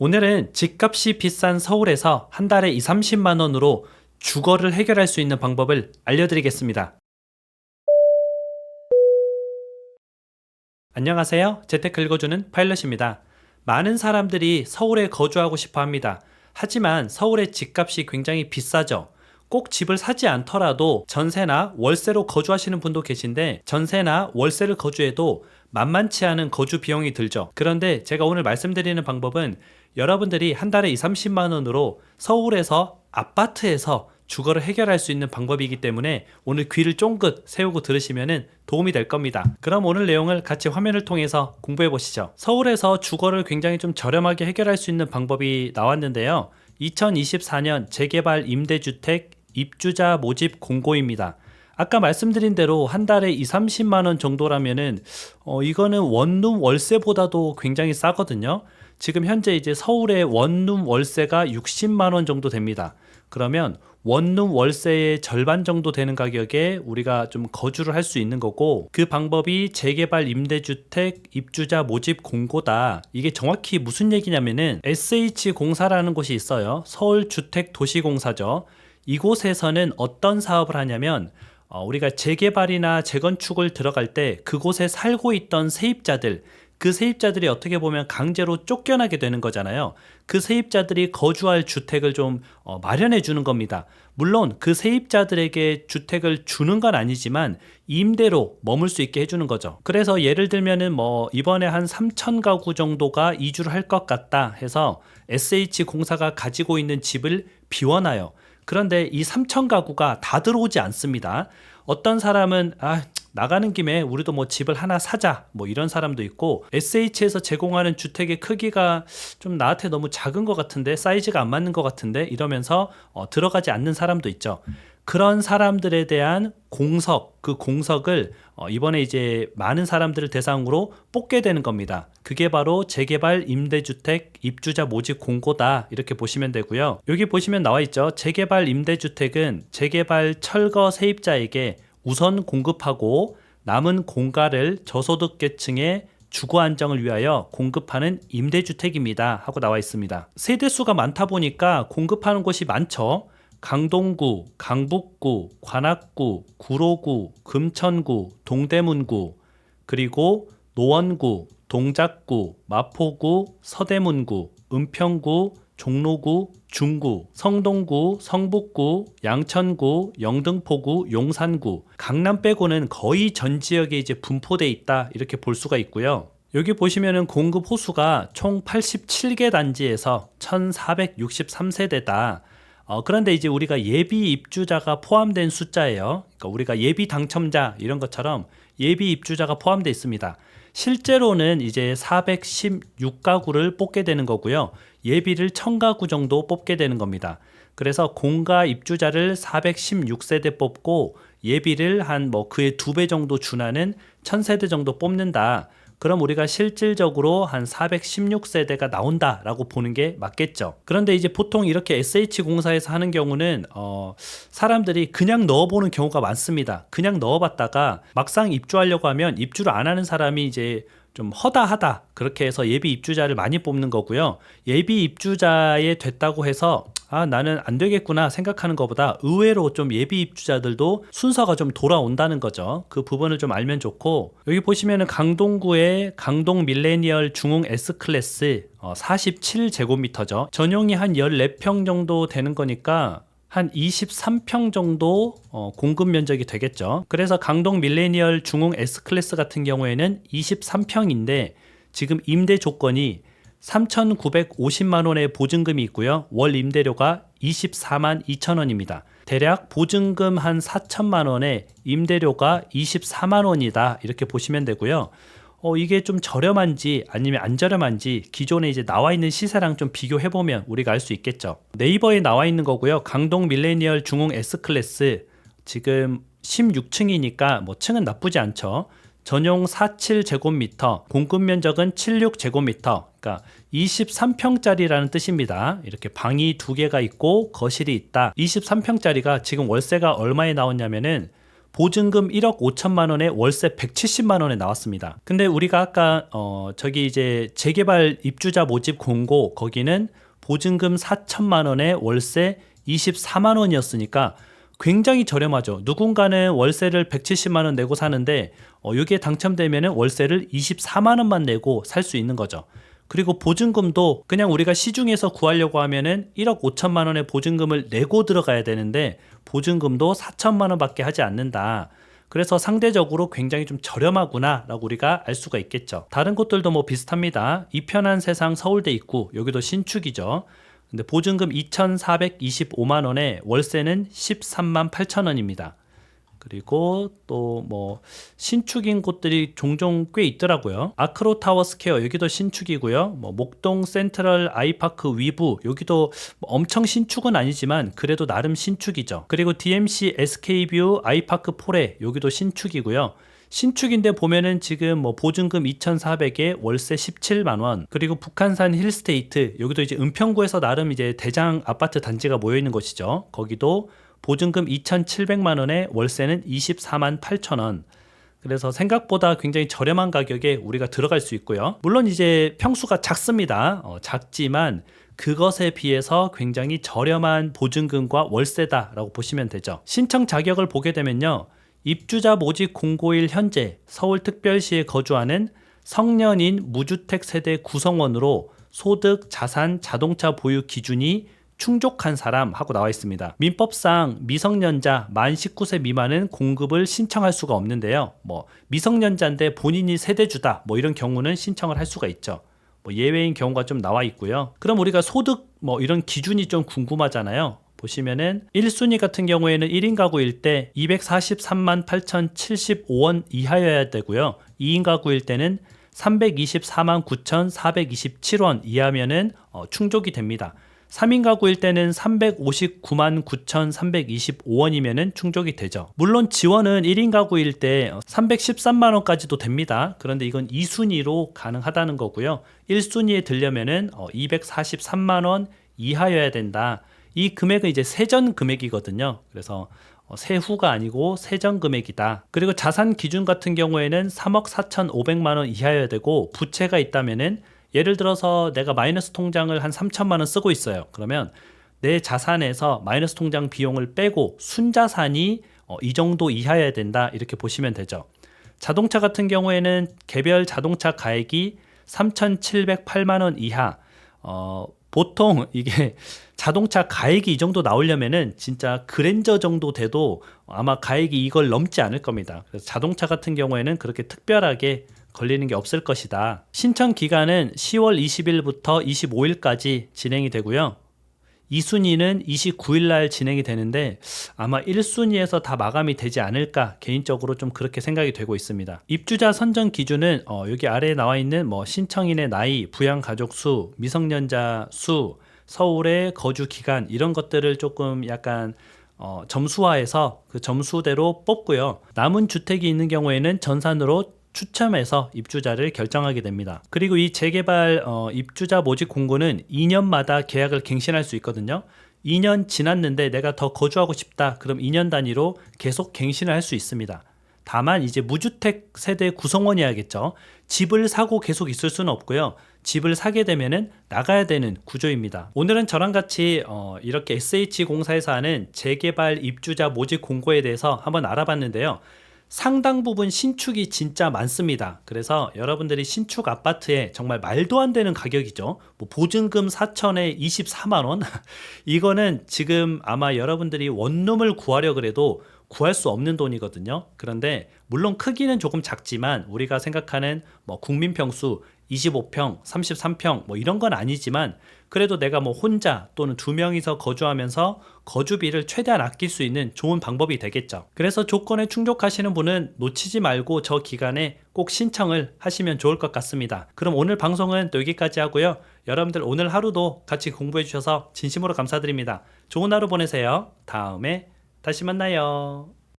오늘은 집값이 비싼 서울에서 한 달에 2, 30만 원으로 주거를 해결할 수 있는 방법을 알려드리겠습니다. 안녕하세요. 재테크 읽어주는 파일럿입니다. 많은 사람들이 서울에 거주하고 싶어 합니다. 하지만 서울의 집값이 굉장히 비싸죠. 꼭 집을 사지 않더라도 전세나 월세로 거주하시는 분도 계신데 전세나 월세를 거주해도 만만치 않은 거주 비용이 들죠. 그런데 제가 오늘 말씀드리는 방법은 여러분들이 한 달에 2, 30만 원으로 서울에서 아파트에서 주거를 해결할 수 있는 방법이기 때문에 오늘 귀를 쫑긋 세우고 들으시면 도움이 될 겁니다. 그럼 오늘 내용을 같이 화면을 통해서 공부해 보시죠. 서울에서 주거를 굉장히 좀 저렴하게 해결할 수 있는 방법이 나왔는데요. 2024년 재개발 임대주택 입주자 모집 공고입니다. 아까 말씀드린 대로 한 달에 2, 30만 원 정도라면은 이거는 원룸 월세보다도 굉장히 싸거든요. 지금 현재 이제 서울의 원룸 월세가 60만 원 정도 됩니다. 그러면 원룸 월세의 절반 정도 되는 가격에 우리가 좀 거주를 할 수 있는 거고, 그 방법이 재개발 임대주택 입주자 모집 공고다. 이게 정확히 무슨 얘기냐면은 SH공사라는 곳이 있어요. 서울주택도시공사죠. 이곳에서는 어떤 사업을 하냐면 우리가 재개발이나 재건축을 들어갈 때 그곳에 살고 있던 세입자들, 그 세입자들이 어떻게 보면 강제로 쫓겨나게 되는 거잖아요. 그 세입자들이 거주할 주택을 좀 마련해 주는 겁니다. 물론 그 세입자들에게 주택을 주는 건 아니지만 임대로 머물 수 있게 해주는 거죠. 그래서 예를 들면은 이번에 한 3천 가구 정도가 이주를 할 것 같다 해서 SH공사가 가지고 있는 집을 비워놔요. 그런데 이 3천 가구가 다 들어오지 않습니다. 어떤 사람은 나가는 김에 우리도 집을 하나 사자 이런 사람도 있고, SH에서 제공하는 주택의 크기가 좀 나한테 너무 작은 것 같은데, 사이즈가 안 맞는 것 같은데 이러면서 들어가지 않는 사람도 있죠. 그런 사람들에 대한 공석, 그 공석을 이번에 이제 많은 사람들을 대상으로 뽑게 되는 겁니다. 그게 바로 재개발 임대주택 입주자 모집 공고다, 이렇게 보시면 되고요. 여기 보시면 나와 있죠. 재개발 임대주택은 재개발 철거 세입자에게 우선 공급하고 남은 공가를 저소득계층의 주거 안정을 위하여 공급하는 임대주택입니다 하고 나와 있습니다. 세대수가 많다 보니까 공급하는 곳이 많죠. 강동구, 강북구, 관악구, 구로구, 금천구, 동대문구, 그리고 노원구, 동작구, 마포구, 서대문구, 은평구, 종로구, 중구, 성동구, 성북구, 양천구, 영등포구, 용산구, 강남 빼고는 거의 전 지역에 이제 분포돼 있다, 이렇게 볼 수가 있고요. 여기 보시면은 공급 호수가 총 87개 단지에서 1463세대다. 그런데 이제 우리가 예비 입주자가 포함된 숫자예요. 그러니까 우리가 예비 당첨자 이런 것처럼 예비 입주자가 포함되어 있습니다. 실제로는 이제 416가구를 뽑게 되는 거고요. 예비를 1000가구 정도 뽑게 되는 겁니다. 그래서 공가 입주자를 416세대 뽑고 예비를 한 그의 2배 정도 준하는 1000세대 정도 뽑는다. 그럼 우리가 실질적으로 한 416세대가 나온다라고 보는 게 맞겠죠. 그런데 이제 보통 이렇게 SH공사에서 하는 경우는 사람들이 그냥 넣어보는 경우가 많습니다. 그냥 넣어봤다가 막상 입주하려고 하면 입주를 안 하는 사람이 이제 좀 허다하다, 그렇게 해서 예비 입주자를 많이 뽑는 거고요. 예비 입주자에 됐다고 해서 나는 안 되겠구나 생각하는 것보다 의외로 좀 예비 입주자들도 순서가 좀 돌아온다는 거죠. 그 부분을 좀 알면 좋고, 여기 보시면은 강동구의 강동 밀레니얼 중흥 S클래스 47제곱미터죠. 전용이 한 14평 정도 되는 거니까 한 23평 정도 공급 면적이 되겠죠. 그래서 강동 밀레니얼 중흥 S클래스 같은 경우에는 23평인데 지금 임대 조건이 3,950만 원의 보증금이 있고요. 월 임대료가 24만 2천 원입니다. 대략 보증금 한 4천만 원에 임대료가 24만 원이다, 이렇게 보시면 되고요. 이게 좀 저렴한지 아니면 안 저렴한지 기존에 이제 나와 있는 시세랑 좀 비교해보면 우리가 알 수 있겠죠. 네이버에 나와 있는 거고요. 강동 밀레니얼 중흥 S클래스 지금 16층이니까 층은 나쁘지 않죠. 전용 47제곱미터, 공급 면적은 76제곱미터, 그러니까 23평짜리라는 뜻입니다. 이렇게 방이 2개가 있고 거실이 있다. 23평짜리가 지금 월세가 얼마에 나왔냐면은 보증금 1억 5천만 원에 월세 170만 원에 나왔습니다. 근데 우리가 아까 저기 이제 재개발 입주자 모집 공고 거기는 보증금 4천만 원에 월세 24만 원이었으니까 굉장히 저렴하죠. 누군가는 월세를 170만 원 내고 사는데 여기에 당첨되면 월세를 24만 원만 내고 살 수 있는 거죠. 그리고 보증금도 그냥 우리가 시중에서 구하려고 하면은 1억 5천만 원의 보증금을 내고 들어가야 되는데 보증금도 4천만 원밖에 하지 않는다. 그래서 상대적으로 굉장히 좀 저렴하구나 라고 우리가 알 수가 있겠죠. 다른 곳들도 뭐 비슷합니다. 이편한 세상 서울대 입구, 여기도 신축이죠. 근데 보증금 2,425만 원에 월세는 13만 8천 원입니다. 그리고 또 뭐 신축인 곳들이 종종 꽤 있더라고요. 아크로 타워 스퀘어 여기도 신축이고요. 뭐 목동 센트럴 아이파크 위브 여기도 뭐 엄청 신축은 아니지만 그래도 나름 신축이죠. 그리고 DMC SK뷰 아이파크 포레 여기도 신축이고요. 신축인데 보면은 지금 뭐 보증금 2,400에 월세 17만 원. 그리고 북한산 힐스테이트 여기도 이제 은평구에서 나름 이제 대장 아파트 단지가 모여 있는 곳이죠. 거기도 보증금 2,700만 원에 월세는 24만 8천 원. 그래서 생각보다 굉장히 저렴한 가격에 우리가 들어갈 수 있고요. 물론 이제 평수가 작습니다. 작지만 그것에 비해서 굉장히 저렴한 보증금과 월세다라고 보시면 되죠. 신청 자격을 보게 되면요. 입주자 모집 공고일 현재 서울특별시에 거주하는 성년인 무주택 세대 구성원으로 소득, 자산, 자동차 보유 기준이 충족한 사람 하고 나와 있습니다. 민법상 미성년자 만 19세 미만은 공급을 신청할 수가 없는데요. 뭐 미성년자인데 본인이 세대주다 뭐 이런 경우는 신청을 할 수가 있죠. 뭐 예외인 경우가 좀 나와 있고요. 그럼 우리가 소득 뭐 이런 기준이 좀 궁금하잖아요. 보시면은 1순위 같은 경우에는 1인 가구일 때 243만 8,075원 이하여야 되고요. 2인 가구일 때는 324만 9,427원 이하면은 충족이 됩니다. 3인 가구일 때는 359만 9,325원이면은 충족이 되죠. 물론 지원은 1인 가구일 때 313만 원까지도 됩니다. 그런데 이건 2순위로 가능하다는 거고요. 1순위에 들려면은 243만 원 이하여야 된다. 이 금액은 이제 세전 금액이거든요. 그래서 세후가 아니고 세전 금액이다. 그리고 자산 기준 같은 경우에는 3억 4,500만 원 이하여야 되고 부채가 있다면은 예를 들어서 내가 마이너스 통장을 한 3천만 원 쓰고 있어요. 그러면 내 자산에서 마이너스 통장 비용을 빼고 순자산이 이 정도 이하여야 된다. 이렇게 보시면 되죠. 자동차 같은 경우에는 개별 자동차 가액이 3,708만 원 이하. 보통 이게 자동차 가액이 이 정도 나오려면은 진짜 그랜저 정도 돼도 아마 가액이 이걸 넘지 않을 겁니다. 그래서 자동차 같은 경우에는 그렇게 특별하게 걸리는 게 없을 것이다. 신청 기간은 10월 20일부터 25일까지 진행이 되고요. 2순위는 29일 날 진행이 되는데 아마 1순위에서 다 마감이 되지 않을까 개인적으로 좀 그렇게 생각이 되고 있습니다. 입주자 선정 기준은 여기 아래에 나와 있는 뭐 신청인의 나이, 부양가족 수, 미성년자 수, 서울의 거주 기간 이런 것들을 조금 약간 점수화해서 그 점수대로 뽑고요. 남은 주택이 있는 경우에는 전산으로 추첨해서 입주자를 결정하게 됩니다. 그리고 이 재개발 입주자 모집 공고는 2년마다 계약을 갱신할 수 있거든요. 2년 지났는데 내가 더 거주하고 싶다. 그럼 2년 단위로 계속 갱신을 할 수 있습니다. 다만 이제 무주택 세대 구성원이야겠죠. 집을 사고 계속 있을 수는 없고요. 집을 사게 되면은 나가야 되는 구조입니다. 오늘은 저랑 같이 이렇게 SH공사에서 하는 재개발 입주자 모집 공고에 대해서 한번 알아봤는데요. 상당 부분 신축이 진짜 많습니다. 그래서 여러분들이 신축 아파트에 정말 말도 안 되는 가격이죠. 뭐 보증금 4천에 24만 원? 이거는 지금 아마 여러분들이 원룸을 구하려 그래도 구할 수 없는 돈이거든요. 그런데 물론 크기는 조금 작지만 우리가 생각하는 뭐 국민평수 25평, 33평 뭐 이런 건 아니지만 그래도 내가 뭐 혼자 또는 2명이서 거주하면서 거주비를 최대한 아낄 수 있는 좋은 방법이 되겠죠. 그래서 조건에 충족하시는 분은 놓치지 말고 저 기간에 꼭 신청을 하시면 좋을 것 같습니다. 그럼 오늘 방송은 또 여기까지 하고요. 여러분들 오늘 하루도 같이 공부해 주셔서 진심으로 감사드립니다. 좋은 하루 보내세요. 다음에 다시 만나요.